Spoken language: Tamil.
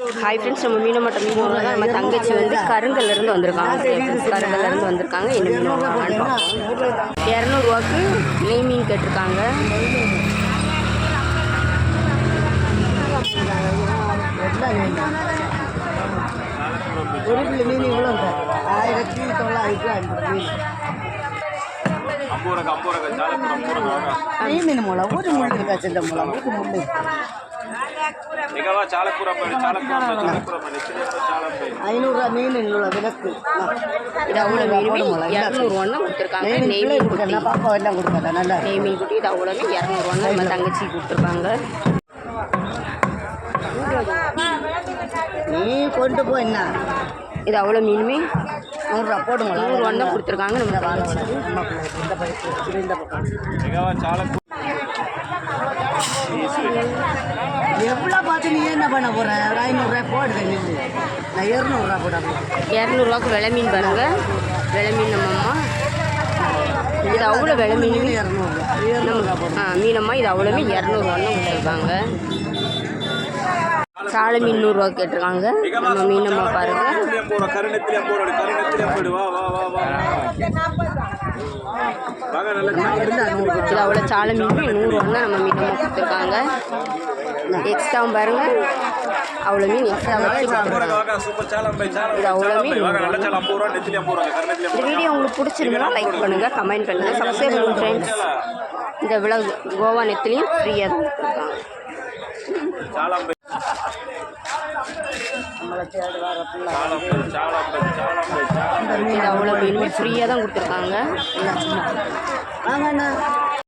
ஹாய் ஃப்ரெண்ட்ஸ், நம்ம மீன் மட்டும் மீன் தான். நம்ம தங்கச்சி வந்து கருங்கல்லேருந்து வந்திருக்காங்க. என்ன மீன் வாங்கலான்னு பார்ப்போம். 200 நெய் மீன் கேட்டிருக்காங்க. ஒரு கிலோ மீன் இவ்வளோ 1950 மீன். மீன் மூலம் ஒரு முள்ளு இருக்கா, சின்ன மூலம் ஒரு முள்ளு. ₹500 மீன் விளக்கு. இது அவ்வளோ மீன் 200 கொடுத்துருக்காங்க. நெய் மீன் குட்டி பாப்பா எல்லாம் கொடுக்கல. நல்லா நெய் மீன் குட்டி இது அவ்வளோ 200 நம்ம தங்கச்சி கொடுத்துருக்காங்க. நீ கொண்டு போ. என்ன இது அவ்வளோ மீனுமே ₹100 போடுங்க. 100 கொடுத்துருக்காங்க. நம்ம தங்கச்சி எவ்வளோ பார்த்து நீ என்ன பண்ண போகிற? ஒரு ₹500 போடுது. நின்று நான் ₹200 போட. ₹200 விலை மீன் பாருங்க. விலை மீன் நம்ம அம்மா இது அவ்வளோ விலை மீன் ₹200 மீனம்மா இது அவ்வளோமே ₹200 கொடுத்துருக்காங்க. சாலை மீன் ₹100 கேட்டிருக்காங்க. நம்ம மீனம்மா பாருங்க. இது அவ்வளோ சாலை மீன் ₹100 நம்ம மீனம்மா கொடுத்துருக்காங்க. எக்ஸ்ட்ரா பாருங்க, அவ்வளோ மீன் எக்ஸ்ட்ரா வச்சு இது அவ்வளோ மீன். இந்த வீடியோ உங்களுக்கு பிடிச்சிருந்தா லைக் பண்ணுங்கள், கமெண்ட் பண்ணுங்கள், சப்ஸ்கிரைப் பண்ணுங்கள் ஃப்ரெண்ட்ஸ். இந்த விலகு கோவா நெத்திலையும் ஃப்ரீயாக தான் கொடுத்துருக்காங்க. இது அவ்வளோ மீனுமே ஃப்ரீயாக தான் கொடுத்துருக்காங்க.